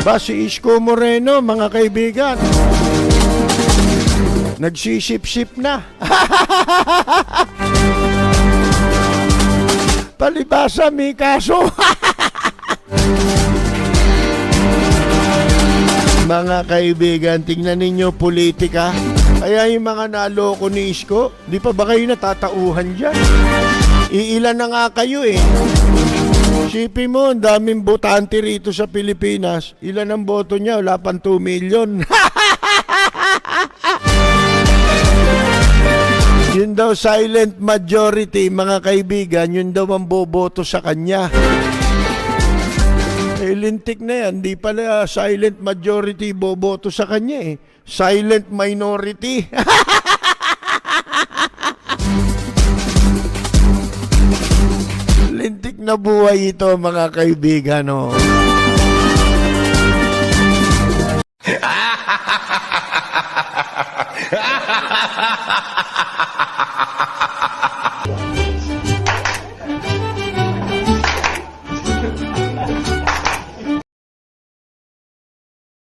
Ba, si Isko Moreno, mga kaibigan, nagsisip-sip na. Palibasa, may kaso. Mga kaibigan, tingnan ninyo politika. Kaya yung mga naloko ni Isko, di pa ba kayo natatauhan dyan? Iilan na nga kayo eh. Isipin mo, ang daming botante rito sa Pilipinas. Ilan ang boto niya? Wala pang 2 million. Yun daw silent majority, mga kaibigan, yun daw ang boboto sa kanya. Eh, lintik na yan. Di pala silent majority boboto sa kanya eh. Silent minority. Lintik na buhay ito, mga kaibigan, oh.